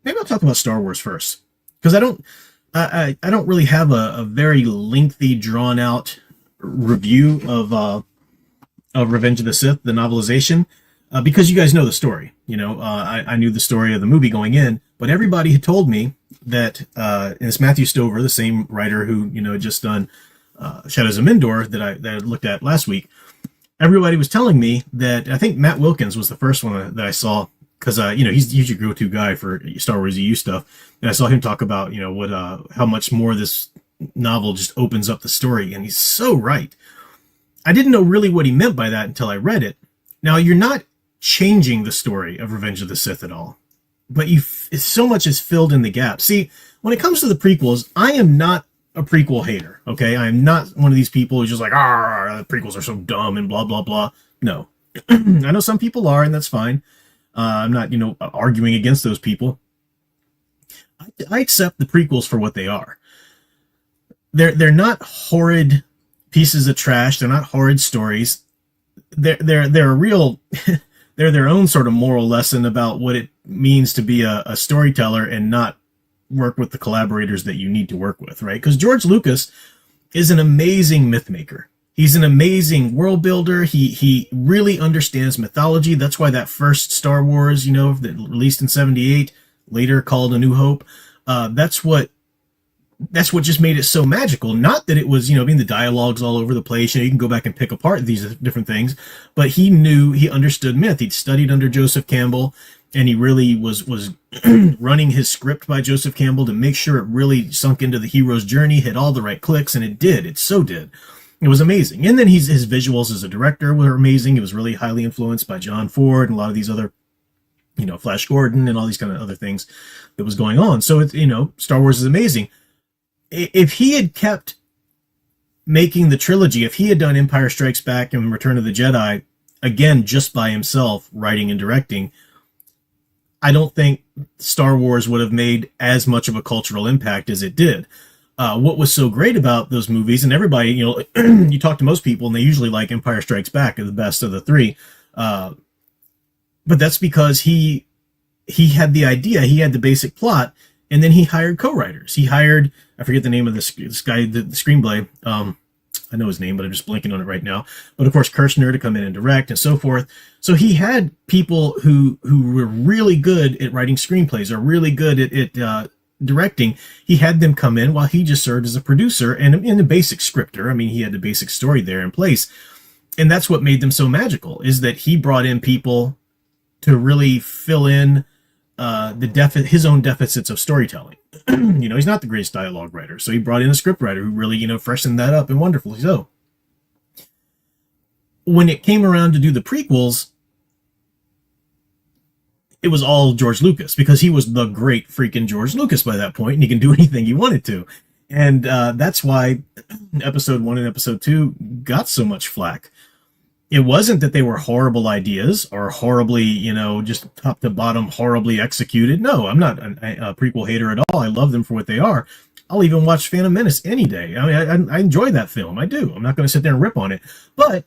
maybe I'll talk about Star Wars first, because I don't really have a very lengthy, drawn out review of Revenge of the Sith, the novelization, because you guys know the story. I knew the story of the movie going in, but everybody had told me that, and it's Matthew Stover, the same writer who had just done Shadows of Mindor that I looked at last week. Everybody was telling me that, I think Matt Wilkins was the first one that I saw, because he's your go-to guy for Star Wars EU stuff, and I saw him talk about what how much more this novel just opens up the story, and he's so right. I didn't know really what he meant by that until I read it. Now, you're not changing the story of Revenge of the Sith at all, but so much is filled in the gap. See, when it comes to the prequels, I am not a prequel hater, okay? I am not one of these people who's just like, the prequels are so dumb and blah, blah, blah. No. I know some people are, and that's fine. I'm not, arguing against those people. I accept the prequels for what they are. They're not horrid pieces of trash. They're not horrid stories. They're a real... they're their own sort of moral lesson about what it means to be a storyteller and not work with the collaborators that you need to work with, right? Because George Lucas is an amazing myth maker. He's an amazing world builder. He really understands mythology. That's why that first Star Wars, that released in 1978, later called A New Hope, that's what just made it so magical. Not that it was, being the dialogues all over the place. You can go back and pick apart these different things, but he understood myth. He'd studied under Joseph Campbell, and he really was running his script by Joseph Campbell to make sure it really sunk into the hero's journey, hit all the right clicks, and it did. It so did. It was amazing. And then his visuals as a director were amazing. He was really highly influenced by John Ford and a lot of these other, Flash Gordon and all these kind of other things that was going on. So, Star Wars is amazing. If he had kept making the trilogy, if he had done Empire Strikes Back and Return of the Jedi, again, just by himself, writing and directing, I don't think Star Wars would have made as much of a cultural impact as it did. What was so great about those movies, and everybody, you talk to most people and they usually like Empire Strikes Back as the best of the three. But that's because he had the idea, he had the basic plot, and then he hired co-writers. He hired, I forget the name of this guy, the screenplay. I know his name, but I'm just blanking on it right now. But of course, Kirshner to come in and direct and so forth. So he had people who were really good at writing screenplays or really good at directing. He had them come in while he just served as a producer and in a basic scripter. I mean, he had the basic story there in place. And that's what made them so magical, is that he brought in people to really fill in his own deficits of storytelling. He's not the greatest dialogue writer, so he brought in a script writer who really, freshened that up, and wonderfully so. When it came around to do the prequels, it was all George Lucas, because he was the great freaking George Lucas by that point, and he can do anything he wanted to. And that's why episode 1 and episode 2 got so much flack. It wasn't that they were horrible ideas or horribly, just top to bottom, horribly executed. No, I'm not a prequel hater at all. I love them for what they are. I'll even watch Phantom Menace any day. I mean, I enjoy that film. I do. I'm not going to sit there and rip on it. But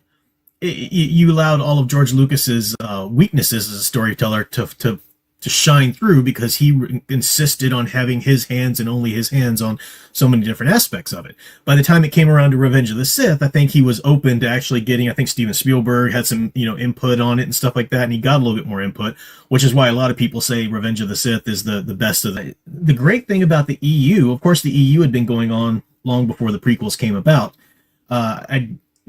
you allowed all of George Lucas's weaknesses as a storyteller to shine through, because he insisted on having his hands and only his hands on so many different aspects of it. By the time it came around to Revenge of the Sith, I think he was open to actually getting, I think Steven Spielberg had some, input on it and stuff like that, and he got a little bit more input, which is why a lot of people say Revenge of the Sith is the best of the... The great thing about the EU, of course, the EU had been going on long before the prequels came about.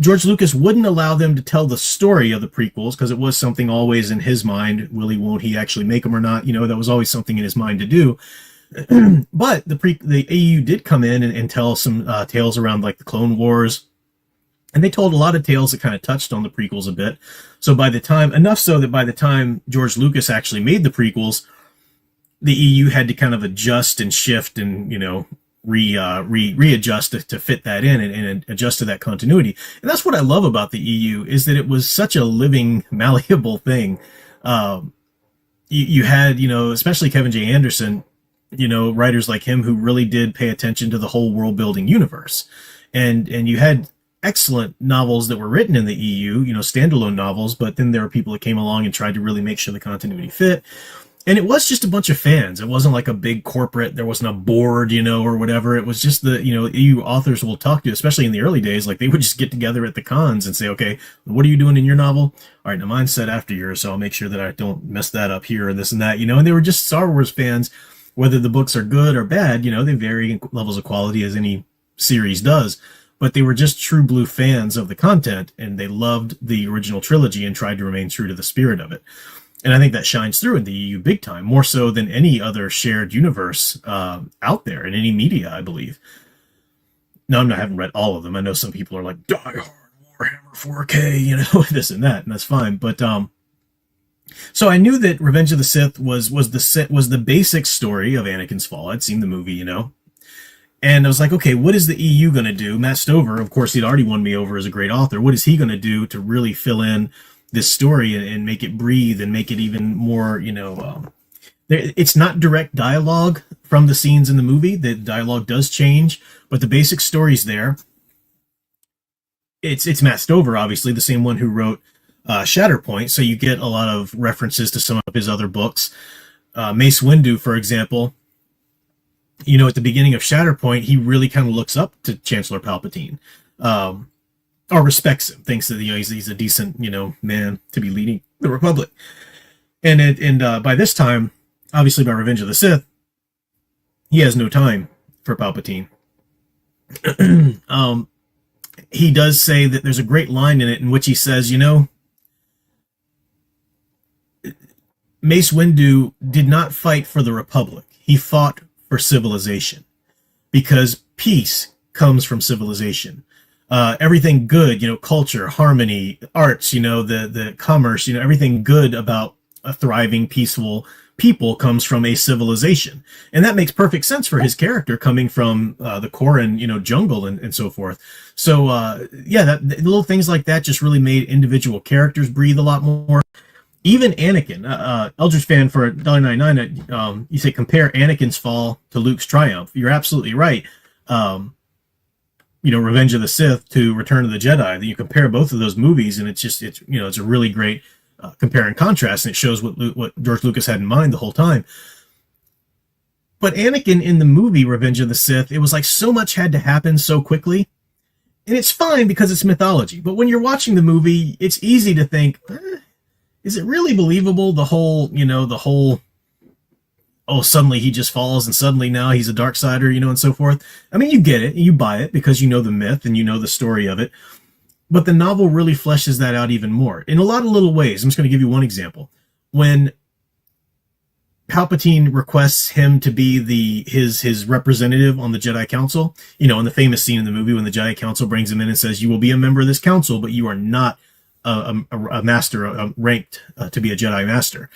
George Lucas wouldn't allow them to tell the story of the prequels, because it was something always in his mind. Will he, won't he actually make them or not? That was always something in his mind to do. But the EU did come in and tell some tales around like the Clone Wars. And they told a lot of tales that kind of touched on the prequels a bit. So enough so that by the time George Lucas actually made the prequels, the EU had to kind of adjust and shift and, readjust to fit that in and adjust to that continuity. And that's what I love about the EU, is that it was such a living, malleable thing. You had, especially Kevin J. Anderson, writers like him who really did pay attention to the whole world building universe. And you had excellent novels that were written in the EU, standalone novels, but then there were people that came along and tried to really make sure the continuity fit. And it was just a bunch of fans. It wasn't like a big corporate. There wasn't a board, or whatever. It was just the, EU authors will talk to, especially in the early days. Like they would just get together at the cons and say, okay, what are you doing in your novel? All right, now mine's set after yours, so I'll make sure that I don't mess that up here and this and that, And they were just Star Wars fans. Whether the books are good or bad, they vary in levels of quality as any series does. But they were just true blue fans of the content, and they loved the original trilogy and tried to remain true to the spirit of it. And I think that shines through in the EU big time, more so than any other shared universe out there in any media, I believe. Now, I haven't read all of them. I know some people are like, Die Hard, Warhammer 4K, this and that, and that's fine. But so I knew that Revenge of the Sith was the basic story of Anakin's fall. I'd seen the movie, And I was like, okay, what is the EU going to do? Matt Stover, of course, he'd already won me over as a great author. What is he going to do to really fill in this story and make it breathe and make it even more, it's not direct dialogue from the scenes in the movie. The dialogue does change, but the basic story's there. It's Matt Stover, obviously, the same one who wrote Shatterpoint, so you get a lot of references to some of his other books. Mace Windu, for example, at the beginning of Shatterpoint, he really kind of looks up to Chancellor Palpatine. Or respects him, thinks that he's a decent man to be leading the Republic, and by this time, obviously by Revenge of the Sith, he has no time for Palpatine. He does say that there's a great line in it in which he says, Mace Windu did not fight for the Republic; he fought for civilization, because peace comes from civilization. Everything good, culture, harmony, arts, the commerce, everything good about a thriving, peaceful people comes from a civilization. And that makes perfect sense for his character coming from the Koran, jungle and so forth. So, little things like that just really made individual characters breathe a lot more. Even Anakin, Eldritch fan for $1.99, you say compare Anakin's fall to Luke's triumph. You're absolutely right. Revenge of the Sith to Return of the Jedi. You compare both of those movies, and it's a really great compare and contrast, and it shows what George Lucas had in mind the whole time. But Anakin in the movie Revenge of the Sith, it was like so much had to happen so quickly, and it's fine because it's mythology. But when you're watching the movie, it's easy to think, is it really believable? The whole, oh, suddenly he just falls and suddenly now he's a Darksider, and so forth. I mean, you get it, you buy it because you know the myth and you know the story of it. But the novel really fleshes that out even more in a lot of little ways. I'm just going to give you one example. When Palpatine requests him to be his representative on the Jedi Council, in the famous scene in the movie when the Jedi Council brings him in and says, you will be a member of this council, but you are not a master, ranked to be a Jedi Master.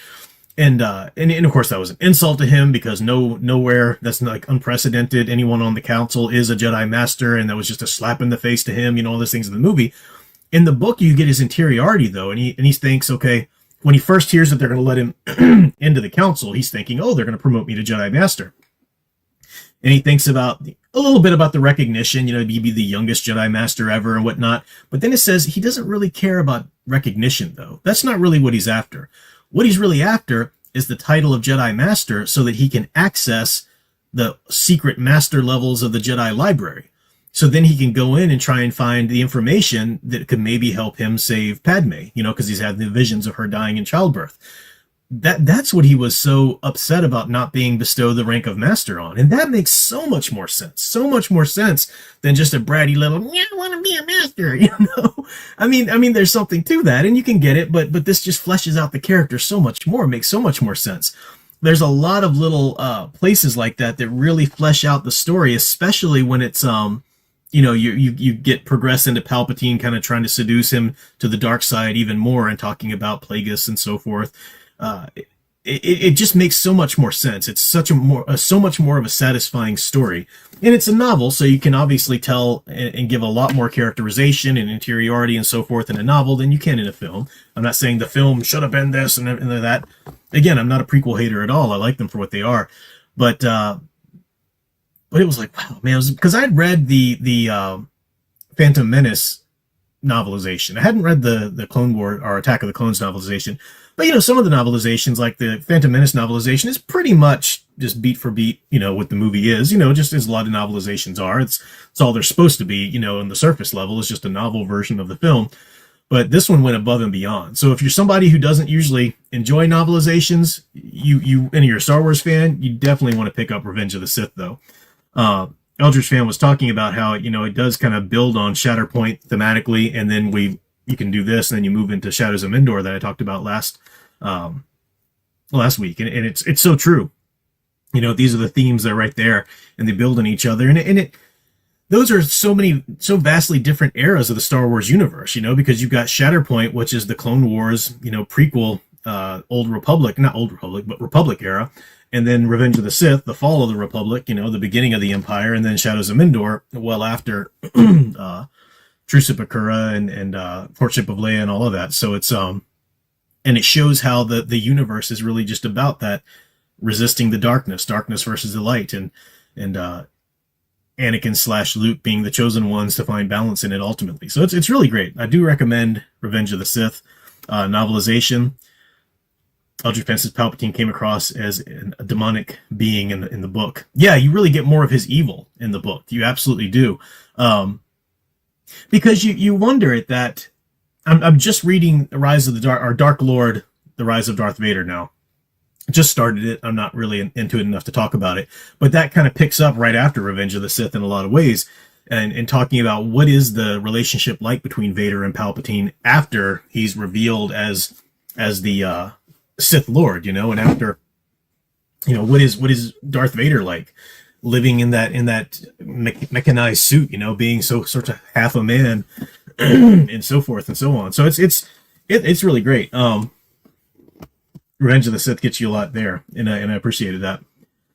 And of course that was an insult to him because nowhere that's like unprecedented. Anyone on the council is a Jedi Master, and that was just a slap in the face to him. All those things in the movie. In the book, you get his interiority though, and he thinks, okay, when he first hears that they're going to let him into the council, he's thinking, oh, they're going to promote me to Jedi Master. And he thinks about a little bit about the recognition, he'd be the youngest Jedi Master ever and whatnot. But then it says he doesn't really care about recognition though. That's not really what he's after. What he's really after is the title of Jedi Master so that he can access the secret master levels of the Jedi library. So then he can go in and try and find the information that could maybe help him save Padme, because he's had the visions of her dying in childbirth. That's what he was so upset about not being bestowed the rank of master on. And that makes so much more sense than just a bratty little, I want to be a master, I mean, there's something to that and you can get it, but this just fleshes out the character so much more, makes so much more sense. There's a lot of little places like that really flesh out the story, especially when it's, you get progress into Palpatine kind of trying to seduce him to the dark side even more and talking about Plagueis and so forth. It just makes so much more sense. It's so much more of a satisfying story, and it's a novel, so you can obviously tell and give a lot more characterization and interiority and so forth in a novel than you can in a film. I'm not saying the film should have been this and that. Again, I'm not a prequel hater at all. I like them for what they are, but it was like, wow, man, because I'd read the Phantom Menace novelization. I hadn't read the Clone War or Attack of the Clones novelization, but some of the novelizations, like the Phantom Menace novelization, is pretty much just beat for beat, what the movie is, just as a lot of novelizations are. It's all they're supposed to be, on the surface level. It's just a novel version of the film. But this one went above and beyond. So if you're somebody who doesn't usually enjoy novelizations, and you're a Star Wars fan, you definitely want to pick up Revenge of the Sith, though. Eldridge Fan was talking about how, it does kind of build on Shatterpoint thematically, and then you can do this, and then you move into Shadows of Endor that I talked about last week. And it's so true. These are the themes that are right there, and they build on each other. And those are so vastly different eras of the Star Wars universe, because you've got Shatterpoint, which is the Clone Wars, prequel, Republic era. And then Revenge of the Sith, the fall of the Republic, the beginning of the Empire, and then Shadows of Endor, well after Truce of Bakura and Courtship of Leia and all of that. So it's and it shows how the universe is really just about that, resisting the darkness versus the light, and Anakin / Luke being the chosen ones to find balance in it ultimately. So it's really great. I do recommend Revenge of the Sith novelization. Eldridge Fan says Palpatine came across as a demonic being in the book. Yeah, you really get more of his evil in the book. You absolutely do. Because you wonder at that. I'm just reading Dark Lord, The Rise of Darth Vader now. Just started it. I'm not really into it enough to talk about it. But that kind of picks up right after Revenge of the Sith in a lot of ways. And talking about what is the relationship like between Vader and Palpatine after he's revealed as the Sith Lord, and after, what is Darth Vader like living in that mechanized suit, being so sort of half a man and so forth and so on. So it's really great. Revenge of the Sith gets you a lot there, and I appreciated that.